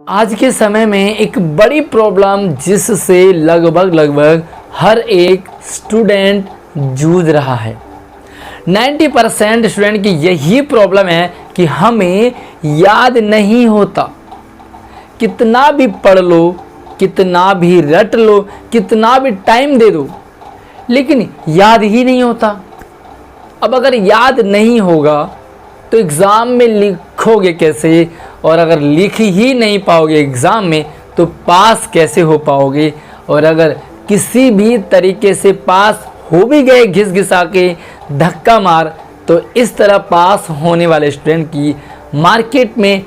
आज के समय में एक बड़ी प्रॉब्लम जिससे लगभग हर एक स्टूडेंट जूझ रहा है। 90% स्टूडेंट की यही प्रॉब्लम है कि हमें याद नहीं होता। कितना भी पढ़ लो, कितना भी रट लो, कितना भी टाइम दे दो, लेकिन याद ही नहीं होता। अब अगर याद नहीं होगा तो एग्ज़ाम में लिखोगे कैसे, और अगर लिख ही नहीं पाओगे एग्ज़ाम में तो पास कैसे हो पाओगे। और अगर किसी भी तरीके से पास हो भी गए घिस-घिसा के धक्का मार, तो इस तरह पास होने वाले स्टूडेंट की मार्केट में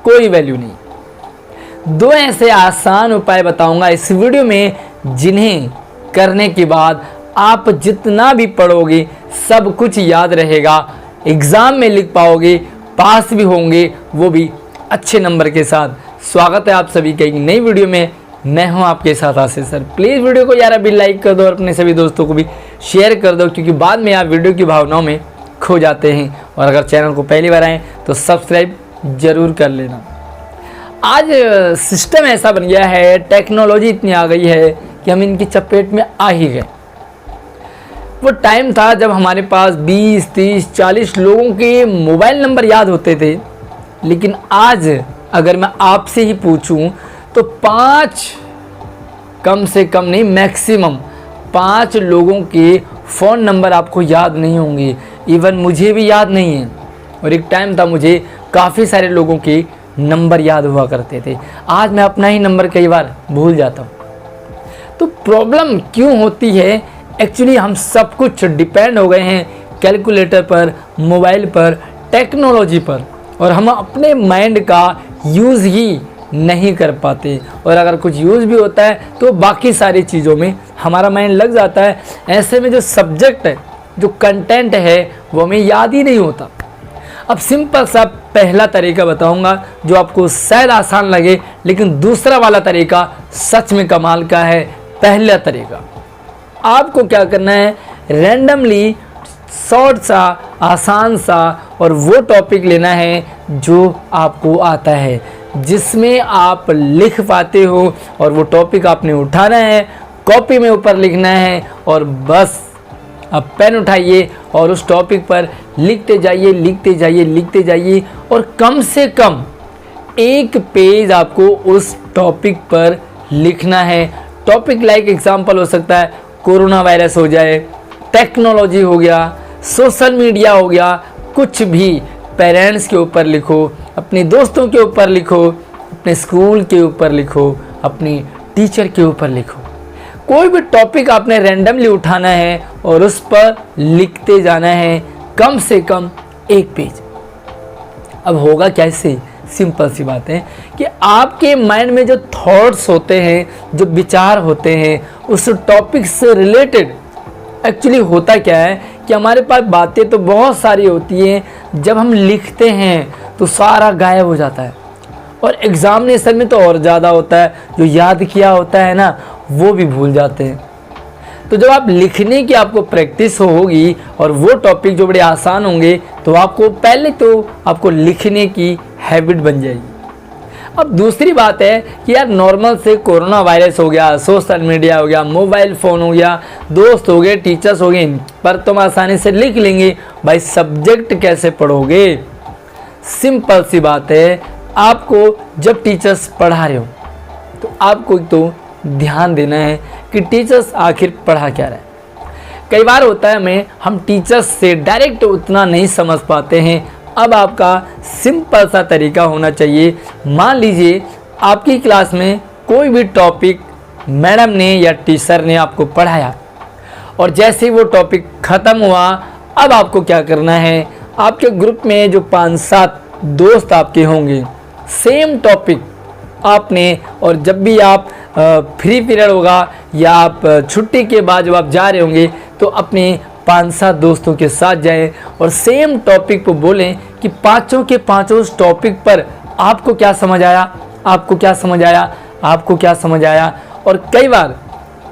कोई वैल्यू नहीं। दो ऐसे आसान उपाय बताऊंगा इस वीडियो में, जिन्हें करने के बाद आप जितना भी पढ़ोगे सब कुछ याद रहेगा, एग्ज़ाम में लिख पाओगे, पास भी होंगे, वो भी अच्छे नंबर के साथ। स्वागत है आप सभी का एक नई वीडियो में। मैं हूं आपके साथ आशीष सर। प्लीज़ वीडियो को यार अभी लाइक कर दो और अपने सभी दोस्तों को भी शेयर कर दो, क्योंकि बाद में आप वीडियो की भावनाओं में खो जाते हैं। और अगर चैनल को पहली बार आएँ तो सब्सक्राइब ज़रूर कर लेना। आज सिस्टम ऐसा बन गया है, टेक्नोलॉजी इतनी आ गई है कि हम इनकी चपेट में आ ही गए। वो टाइम था जब हमारे पास 20, 30, 40 लोगों के मोबाइल नंबर याद होते थे, लेकिन आज अगर मैं आपसे ही पूछूं तो 5, कम से कम नहीं मैक्सिमम 5 लोगों के फ़ोन नंबर आपको याद नहीं होंगे। इवन मुझे भी याद नहीं है। और एक टाइम था मुझे काफ़ी सारे लोगों के नंबर याद हुआ करते थे। आज मैं अपना ही नंबर कई बार भूल जाता हूँ। तो प्रॉब्लम क्यों होती है? एक्चुअली हम सब कुछ डिपेंड हो गए हैं कैलकुलेटर पर, मोबाइल पर, टेक्नोलॉजी पर, और हम अपने माइंड का यूज़ ही नहीं कर पाते। और अगर कुछ यूज़ भी होता है तो बाकी सारी चीज़ों में हमारा माइंड लग जाता है। ऐसे में जो सब्जेक्ट है, जो कंटेंट है, वो हमें याद ही नहीं होता। अब सिंपल सा पहला तरीका बताऊंगा जो आपको शायद आसान लगे, लेकिन दूसरा वाला तरीका सच में कमाल का है। पहला तरीका, आपको क्या करना है, रैंडमली शॉर्ट सा, आसान सा और वो टॉपिक लेना है जो आपको आता है, जिसमें आप लिख पाते हो, और वो टॉपिक आपने उठाना है, कॉपी में ऊपर लिखना है, और बस अब पेन उठाइए और उस टॉपिक पर लिखते जाइए, लिखते जाइए, लिखते जाइए। और कम से कम 1 पेज आपको उस टॉपिक पर लिखना है। टॉपिक लाइक एग्जाम्पल हो सकता है कोरोना वायरस हो जाए, टेक्नोलॉजी हो गया, सोशल मीडिया हो गया, कुछ भी। पेरेंट्स के ऊपर लिखो, अपने दोस्तों के ऊपर लिखो, अपने स्कूल के ऊपर लिखो, अपनी टीचर के ऊपर लिखो। कोई भी टॉपिक आपने रैंडमली उठाना है और उस पर लिखते जाना है, कम से कम 1 पेज। अब होगा कैसे? सिंपल सी बात है कि आपके माइंड में जो थॉट्स होते हैं, जो विचार होते हैं, उस टॉपिक से रिलेटेड एक्चुअली होता क्या है कि हमारे पास बातें तो बहुत सारी होती हैं, जब हम लिखते हैं तो सारा गायब हो जाता है। और एग्जामिनेशन में तो और ज़्यादा होता है, जो याद किया होता है ना, वो भी भूल जाते हैं। तो जब आप लिखने की आपको प्रैक्टिस होगी और वो टॉपिक जो बड़े आसान होंगे, तो आपको पहले तो आपको लिखने की हैबिट बन जाएगी। अब दूसरी बात है कि यार नॉर्मल से कोरोना वायरस हो गया, सोशल मीडिया हो गया, मोबाइल फ़ोन हो गया, दोस्त हो गए, टीचर्स हो गए, इन पर तुम आसानी से लिख लेंगे। भाई सब्जेक्ट कैसे पढ़ोगे? सिंपल सी बात है, आपको जब टीचर्स पढ़ा रहे हो तो आपको तो ध्यान देना है कि टीचर्स आखिर पढ़ा क्या रहे। कई बार होता है हम टीचर्स से डायरेक्ट उतना नहीं समझ पाते हैं। अब आपका सिंपल सा तरीका होना चाहिए। मान लीजिए आपकी क्लास में कोई भी टॉपिक मैडम ने या टीचर ने आपको पढ़ाया, और जैसे ही वो टॉपिक ख़त्म हुआ, अब आपको क्या करना है, आपके ग्रुप में जो 5-7 दोस्त आपके होंगे, सेम टॉपिक आपने, और जब भी आप फ्री पीरियड होगा या आप छुट्टी के बाद जब आप जा रहे होंगे, तो अपने 5-7 दोस्तों के साथ जाएं और सेम टॉपिक को बोलें कि पाँचों के पाँचों उस टॉपिक पर आपको क्या समझ आया, आपको क्या समझ आया, आपको क्या समझ आया। और कई बार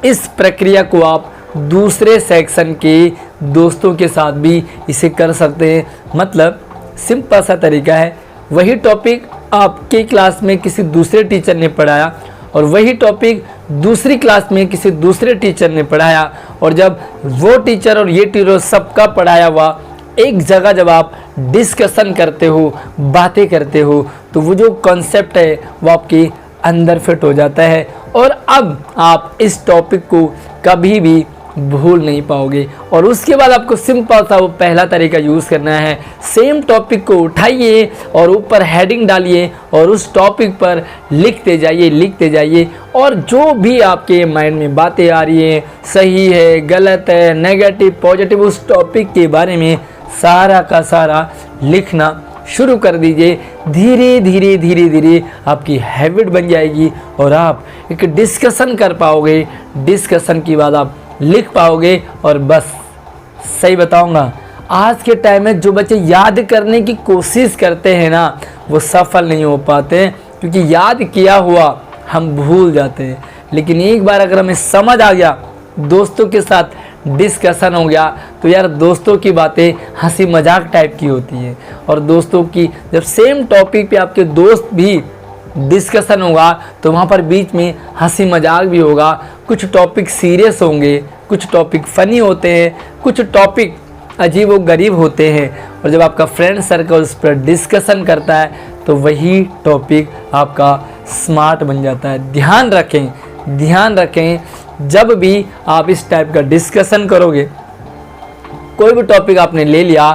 इस प्रक्रिया को आप दूसरे सेक्शन के दोस्तों के साथ भी इसे कर सकते हैं। मतलब सिंपल सा तरीका है, वही टॉपिक आपके क्लास में किसी दूसरे टीचर ने पढ़ाया और वही टॉपिक दूसरी क्लास में किसी दूसरे टीचर ने पढ़ाया, और जब वो टीचर और ये टीचर सबका पढ़ाया हुआ एक जगह जब आप डिस्कशन करते हो, बातें करते हो, तो वो जो कॉन्सेप्ट है वो आपके अंदर फिट हो जाता है और अब आप इस टॉपिक को कभी भी भूल नहीं पाओगे। और उसके बाद आपको सिंपल सा वो पहला तरीका यूज़ करना है। सेम टॉपिक को उठाइए और ऊपर हेडिंग डालिए और उस टॉपिक पर लिखते जाइए और जो भी आपके माइंड में बातें आ रही हैं, सही है, गलत है, नेगेटिव, पॉजिटिव, उस टॉपिक के बारे में सारा का सारा लिखना शुरू कर दीजिए। धीरे धीरे आपकी हैबिट बन जाएगी और आप एक डिस्कशन कर पाओगे। डिस्कशन के बाद आप लिख पाओगे। और बस सही बताऊंगा, आज के टाइम में जो बच्चे याद करने की कोशिश करते हैं ना, वो सफल नहीं हो पाते, क्योंकि याद किया हुआ हम भूल जाते हैं। लेकिन एक बार अगर हमें समझ आ गया, दोस्तों के साथ डिस्कशन हो गया, तो यार दोस्तों की बातें हंसी मजाक टाइप की होती है। और दोस्तों की जब सेम टॉपिक पे आपके दोस्त भी डिस्कशन होगा तो वहाँ पर बीच में हंसी मजाक भी होगा। कुछ टॉपिक सीरियस होंगे, कुछ टॉपिक फ़नी होते हैं, कुछ टॉपिक अजीब व गरीब होते हैं। और जब आपका फ्रेंड सर्कल उस पर डिस्कशन करता है तो वही टॉपिक आपका स्मार्ट बन जाता है। ध्यान रखें जब भी आप इस टाइप का डिस्कशन करोगे, कोई भी टॉपिक आपने ले लिया,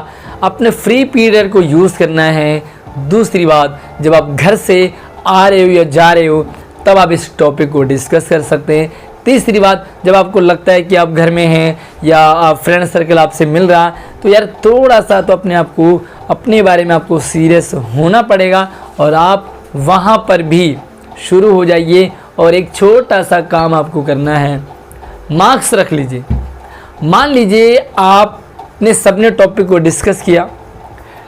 अपने फ्री पीरियड को यूज़ करना है। दूसरी बात, जब आप घर से आ रहे हो या जा रहे हो तब आप इस टॉपिक को डिस्कस कर सकते हैं। तीसरी बात, जब आपको लगता है कि आप घर में हैं या आप फ्रेंड सर्कल आपसे मिल रहा, तो यार थोड़ा सा तो अपने आप को, अपने बारे में आपको सीरियस होना पड़ेगा और आप वहाँ पर भी शुरू हो जाइए। और एक छोटा सा काम आपको करना है, मार्क्स रख लीजिए। मान लीजिए आपने सबने टॉपिक को डिस्कस किया,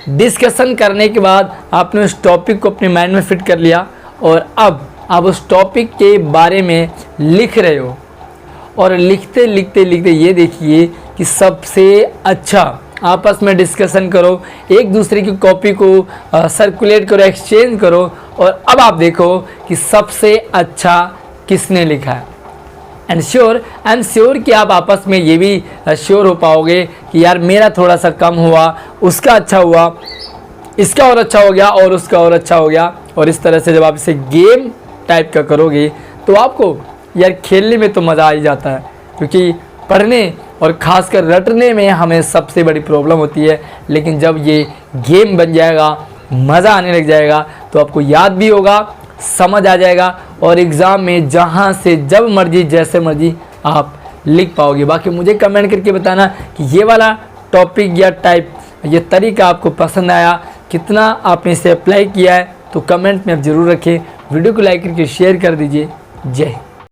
डिस्कशन करने के बाद आपने उस टॉपिक को अपने माइंड में फिट कर लिया और अब आप उस टॉपिक के बारे में लिख रहे हो। और लिखते ये देखिए कि सबसे अच्छा आपस में डिस्कशन करो, एक दूसरे की कॉपी को सर्कुलेट करो, एक्सचेंज करो, और अब आप देखो कि सबसे अच्छा किसने लिखा है। आई एम श्योर कि आप आपस में ये भी श्योर हो पाओगे कि यार मेरा थोड़ा सा कम हुआ, उसका अच्छा हुआ, इसका और अच्छा हो गया और उसका और अच्छा हो गया। और इस तरह से जब आप इसे गेम टाइप का करोगे तो आपको यार खेलने में तो मज़ा आ ही जाता है, क्योंकि पढ़ने और ख़ासकर रटने में हमें सबसे बड़ी प्रॉब्लम होती है। लेकिन जब ये गेम बन जाएगा, मज़ा आने लग जाएगा, तो आपको याद भी होगा, समझ आ जाएगा और एग्ज़ाम में जहाँ से जब मर्जी जैसे मर्जी आप लिख पाओगे। बाकी मुझे कमेंट करके बताना कि ये वाला टॉपिक या टाइप, ये तरीका आपको पसंद आया, कितना आपने इसे अप्लाई किया है, तो कमेंट में आप ज़रूर रखें। वीडियो को लाइक करके शेयर कर दीजिए। जय हिंद।